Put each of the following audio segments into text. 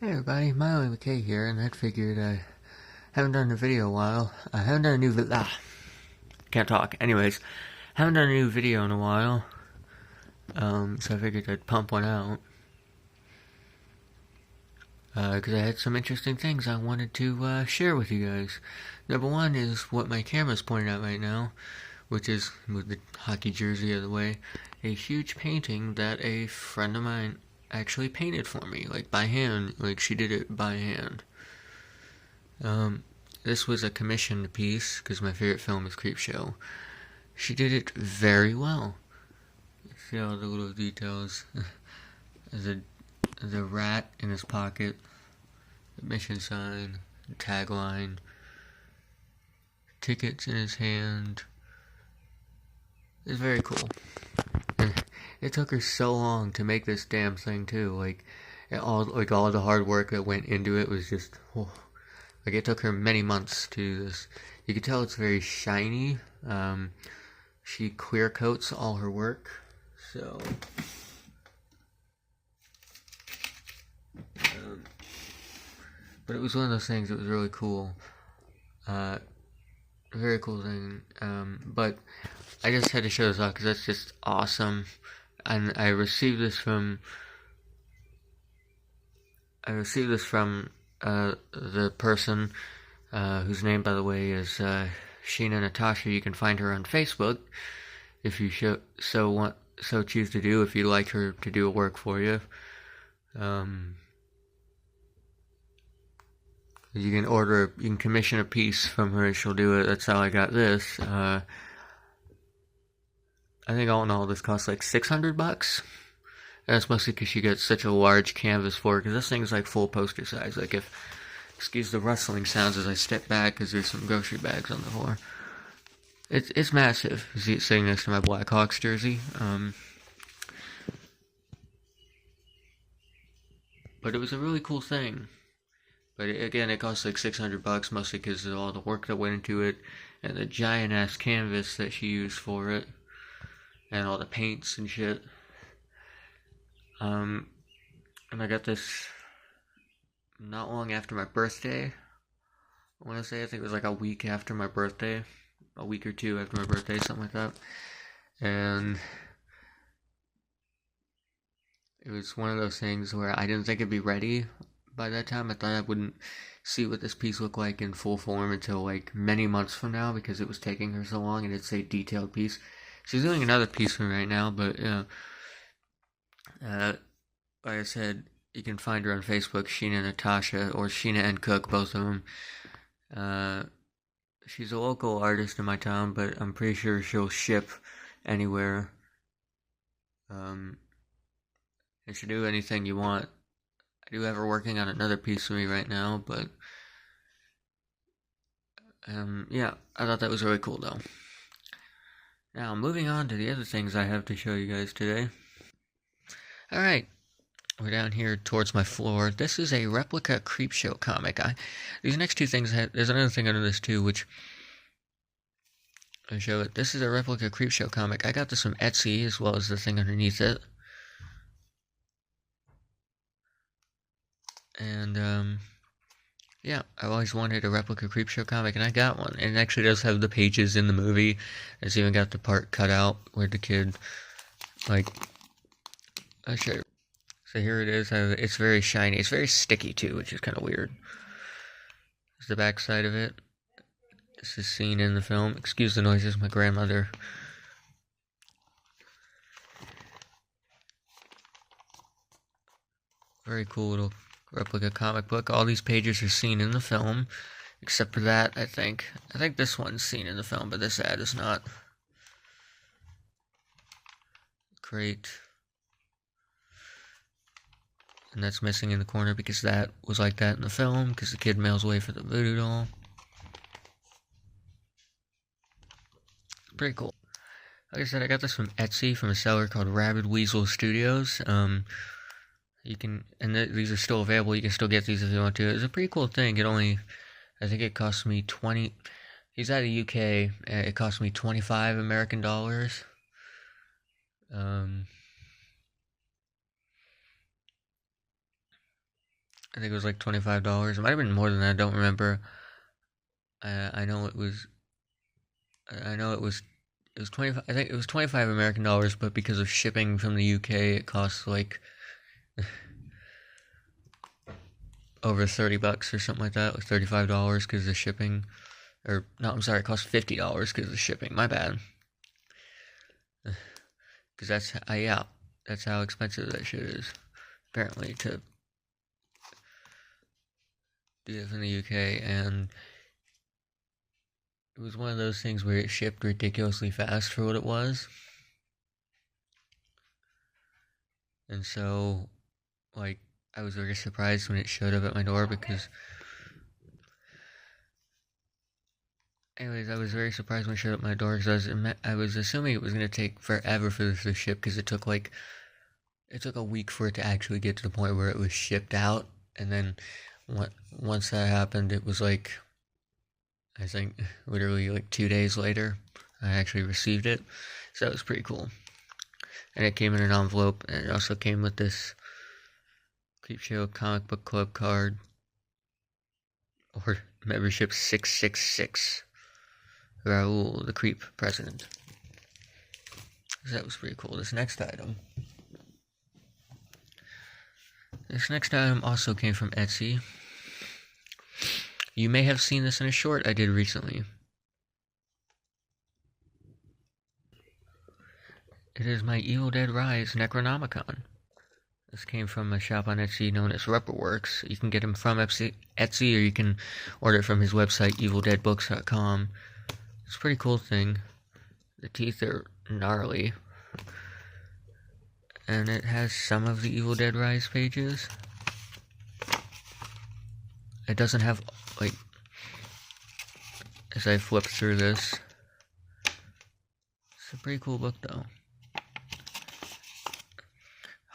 Hey everybody, Miley McKay here, and I figured I haven't done a video in a while. I haven't done a new can't talk. Anyways, haven't done a new video in a while, so I figured I'd pump one out. Because I had some interesting things I wanted to share with you guys. Number one is what my camera's pointing at right now, which is, with the hockey jersey out of the way, a huge painting that a friend of mine actually painted for me, like by hand. Like, she did it by hand. This was a commissioned piece, because my favorite film is Creepshow. She did it very well. See all the little details. the rat in his pocket, the mission sign, the tagline, tickets in his hand. It's very cool. And it took her so long to make this damn thing too. All the hard work that went into it was just, like, it took her many months to do this. You can tell it's very shiny. She clear coats all her work, so but it was one of those things that was really cool. Very cool thing. But I just had to show this off because that's just awesome. And I received this from the person whose name, by the way, is Sheena Natasha. You can find her on Facebook if you so choose to do. If you'd like her to do a work for you, you can commission a piece from her. She'll do it. That's how I got this. I think all in all, this costs like $600. And that's mostly because she gets such a large canvas for it. Because this thing's like full poster size. Like, excuse the rustling sounds as I step back, because there's some grocery bags on the floor. It's massive. You see it sitting next to my Blackhawks jersey. But it was a really cool thing. But again, it cost like $600, mostly because of all the work that went into it, and the giant ass canvas that she used for it, and all the paints and shit. And I got this not long after my birthday. I want to say, I think it was like a week after my birthday, a week or two after my birthday, something like that. And it was one of those things where I didn't think it'd be ready by that time. I thought I wouldn't see what this piece looked like in full form until like many months from now, because it was taking her so long, and it's a detailed piece. She's doing another piece for me right now, but like I said, you can find her on Facebook, Sheena Natasha, or Sheena and Cook, both of them. She's a local artist in my town, but I'm pretty sure she'll ship anywhere. And she'll do anything you want. I do have her working on another piece for me right now, but yeah, I thought that was really cool though. Now, moving on to the other things I have to show you guys today. Alright, we're down here towards my floor. This is a replica Creepshow comic. These next two things, there's another thing under this too, which I show it. This is a replica Creepshow comic. I got this from Etsy, as well as the thing underneath it. And, yeah, I've always wanted a replica Creepshow comic, and I got one. And it actually does have the pages in the movie. It's even got the part cut out where the kid, like, I'll show you. So here it is. It's very shiny. It's very sticky, too, which is kind of weird. This is the back side of it. This is seen in the film. Excuse the noises, my grandmother. Very cool little replica comic book. All these pages are seen in the film, except for that, I think. I think this one's seen in the film, but this ad is not. Great. And that's missing in the corner because that was like that in the film, because the kid mails away for the voodoo doll. Pretty cool. Like I said, I got this from Etsy, from a seller called Rabid Weasel Studios. You can, and these are still available. You can still get these if you want to. It's a pretty cool thing. I think it cost me 20. He's out of the UK. It cost me 25 American dollars. I think it was like $25. It might have been more than that. I don't remember. I know it was. I know it was. It was 25. I think it was 25 American dollars, but because of shipping from the UK, it costs like over $30 or something like that, like $35 because of shipping. Or no, I'm sorry, it costs $50 because of shipping. My bad. Because that's how expensive that shit is. Apparently, to do it from the UK, and it was one of those things where it shipped ridiculously fast for what it was. And so, like, I was very surprised when it showed up at my door because... Anyways, I was very surprised when it showed up at my door because I was assuming it was going to take forever for this to ship because it took a week for it to actually get to the point where it was shipped out. And then once that happened, it was like, I think, literally like 2 days later, I actually received it. So that was pretty cool. And it came in an envelope, and it also came with this Creepshow Comic Book Club card, or membership 666, Raoul, the Creep President. So that was pretty cool. This next item also came from Etsy. You may have seen this in a short I did recently. It is my Evil Dead Rise necronomicon. This came from a shop on Etsy known as Rubberworks. You can get him from Etsy, or you can order it from his website, evildeadbooks.com. It's a pretty cool thing. The teeth are gnarly. And it has some of the Evil Dead Rise pages. It doesn't have, like, as I flip through this. It's a pretty cool book, though.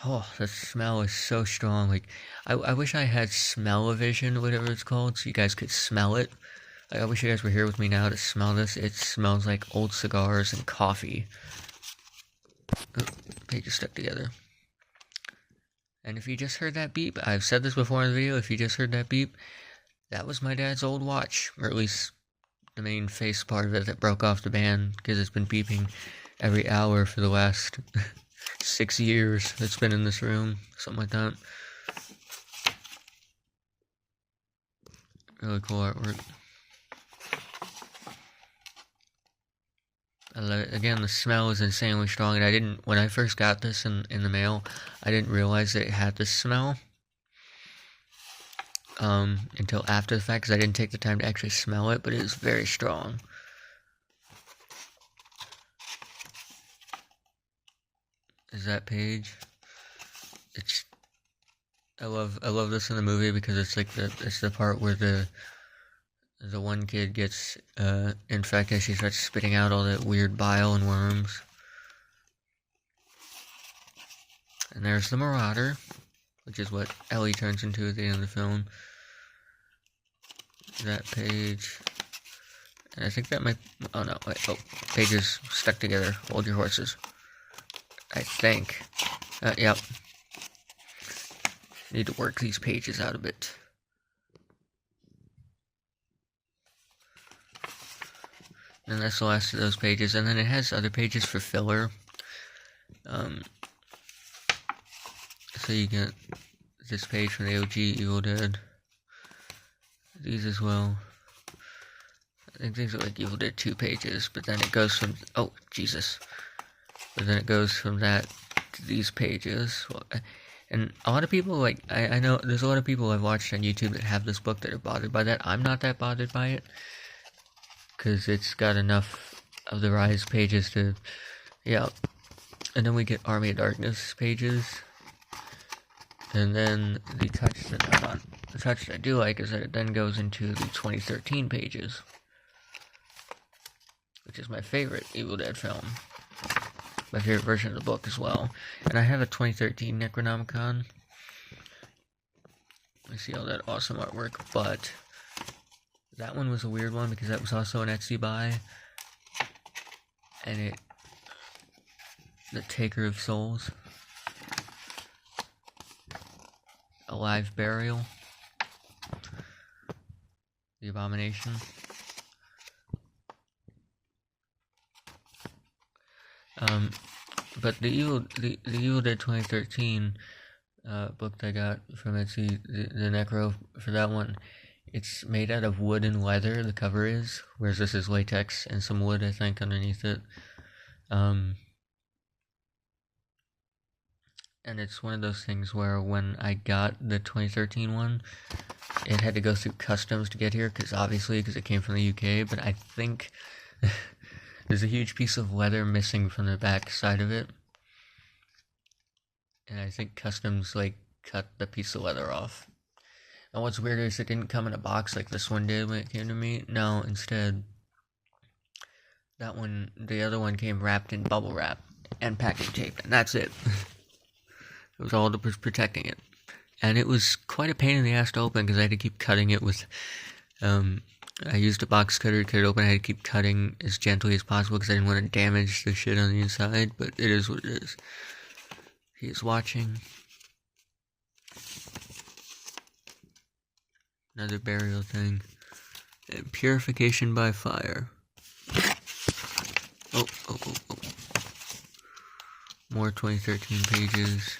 Oh, the smell is so strong. Like, I wish I had smell-o-vision, whatever it's called, so you guys could smell it. Like, I wish you guys were here with me now to smell this. It smells like old cigars and coffee. Oh, pages stuck together. And if you just heard that beep, I've said this before in the video, if you just heard that beep, that was my dad's old watch. Or at least the main face part of it that broke off the band, because it's been beeping every hour for the last 6 years. It's been in this room, something like that. Really cool artwork. I love it. Again, the smell is insanely strong, and when I first got this in the mail, I didn't realize that it had this smell. Until after the fact, because I didn't take the time to actually smell it, but it is very strong. Is that page? I love this in the movie because it's like it's the part where the one kid gets infected. She starts spitting out all that weird bile and worms. And there's the Marauder, which is what Ellie turns into at the end of the film. That page. And I think that might... Oh, no. Wait. Oh, pages stuck together. Hold your horses. I think. Yep. Need to work these pages out a bit. And that's the last of those pages. And then it has other pages for filler. So you get this page from the OG Evil Dead. These as well. I think these are like Evil Dead 2 pages, but then it goes from... Oh, Jesus. But then it goes from that to these pages. And a lot of people, like, I know there's a lot of people I've watched on YouTube that have this book that are bothered by that. I'm not that bothered by it, because it's got enough of the Rise pages to... Yeah. And then we get Army of Darkness pages. And then the touch that I do like is that it then goes into the 2013 pages, which is my favorite Evil Dead film. My favorite version of the book as well. And I have a 2013 Necronomicon. I see all that awesome artwork, but that one was a weird one because that was also an Etsy buy. And the Taker of Souls. A Live Burial. The Abomination. But the Evil Dead 2013 book that I got from Etsy, the Necro for that one, it's made out of wood and leather, the cover is, whereas this is latex and some wood, I think, underneath it. And it's one of those things where when I got the 2013 one, it had to go through customs to get here, because it came from the UK, but I think there's a huge piece of leather missing from the back side of it. And I think customs, cut the piece of leather off. And what's weird is it didn't come in a box like this one did when it came to me. No, instead, the other one came wrapped in bubble wrap and packing tape, and that's it. It was all that was protecting it. And it was quite a pain in the ass to open, because I had to keep cutting it with, I used a box cutter to cut it open. I had to keep cutting as gently as possible, because I didn't want to damage the shit on the inside, but it is what it is. He is watching. Another burial thing. And purification by fire. Oh. More 2013 pages.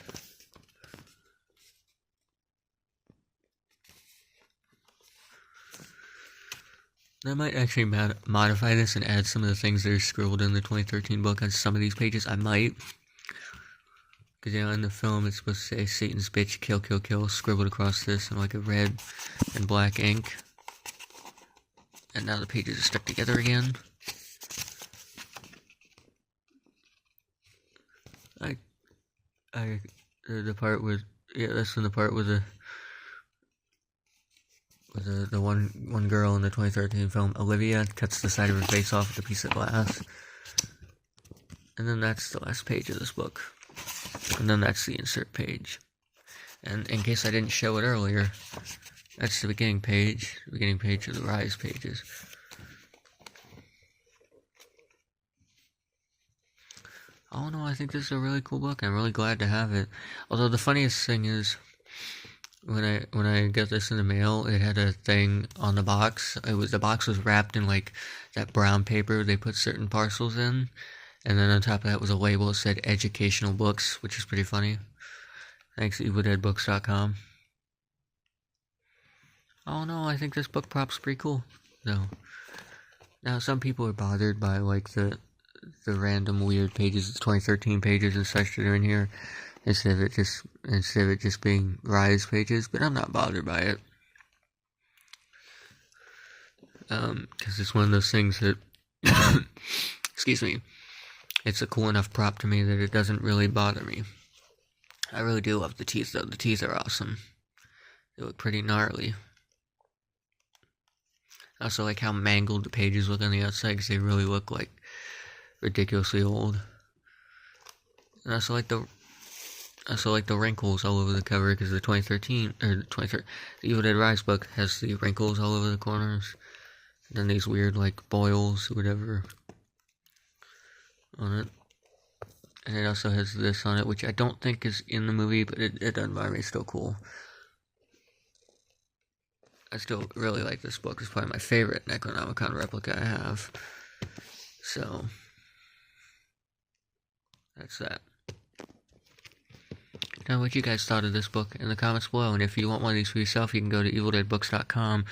I might actually modify this and add some of the things that are scribbled in the 2013 book on some of these pages. I might. Because, in the film it's supposed to say Satan's bitch, kill, kill, kill, scribbled across this in a red and black ink. And now the pages are stuck together again. The part with, that's in the part with the one girl in the 2013 film, Olivia, cuts the side of her face off with a piece of glass. And then that's the last page of this book. And then that's the insert page. And in case I didn't show it earlier, that's the beginning page of the Rise pages. Oh no, I think this is a really cool book. I'm really glad to have it. Although the funniest thing is, when I got this in the mail, it had a thing on the box. The box was wrapped in that brown paper they put certain parcels in, and then on top of that was a label that said educational books, which is pretty funny. Thanks, evildeadbooks.com. Oh no, I think this book prop's pretty cool, though. Now, some people are bothered by the random weird pages, the 2013 pages and such that are in here, instead of it just being Rise pages, but I'm not bothered by it. Because it's one of those things that, excuse me, it's a cool enough prop to me that it doesn't really bother me. I really do love the teeth, though. The teeth are awesome. They look pretty gnarly. I also like how mangled the pages look on the outside, because they really look ridiculously old. And I also like the wrinkles all over the cover, because the Evil Dead Rise book has the wrinkles all over the corners. And then these weird boils or whatever on it. And it also has this on it, which I don't think is in the movie, but it doesn't bother me. It's still cool. I still really like this book. It's probably my favorite Necronomicon replica I have. So, that's that. Now, what you guys thought of this book in the comments below, and if you want one of these for yourself, you can go to evildeadbooks.com,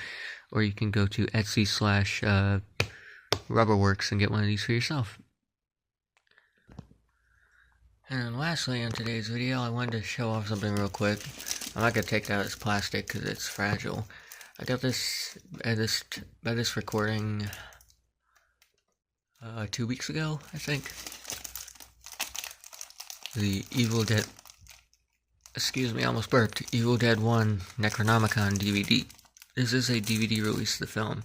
or you can go to Etsy/Rubberworks and get one of these for yourself. And then lastly, in today's video, I wanted to show off something real quick. I'm not going to take that as plastic because it's fragile. I got this by this recording 2 weeks ago, I think. The Evil Dead, excuse me, I almost burped. Evil Dead 1 Necronomicon DVD. This is a DVD release of the film.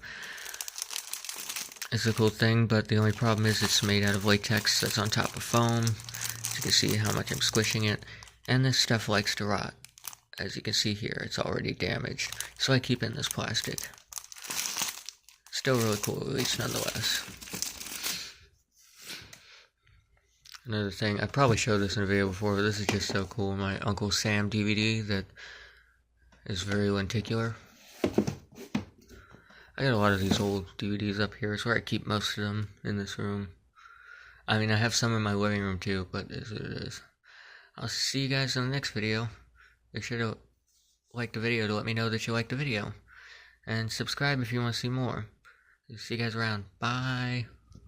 It's a cool thing, but the only problem is it's made out of latex that's on top of foam. As you can see how much I'm squishing it. And this stuff likes to rot. As you can see here, it's already damaged. So I keep in this plastic. Still really cool release nonetheless. Another thing, I probably showed this in a video before, but this is just so cool. My Uncle Sam DVD that is very lenticular. I got a lot of these old DVDs up here. It's where I keep most of them in this room. I mean, I have some in my living room too, but it is what it is. I'll see you guys in the next video. Make sure to like the video to let me know that you liked the video. And subscribe if you want to see more. See you guys around. Bye.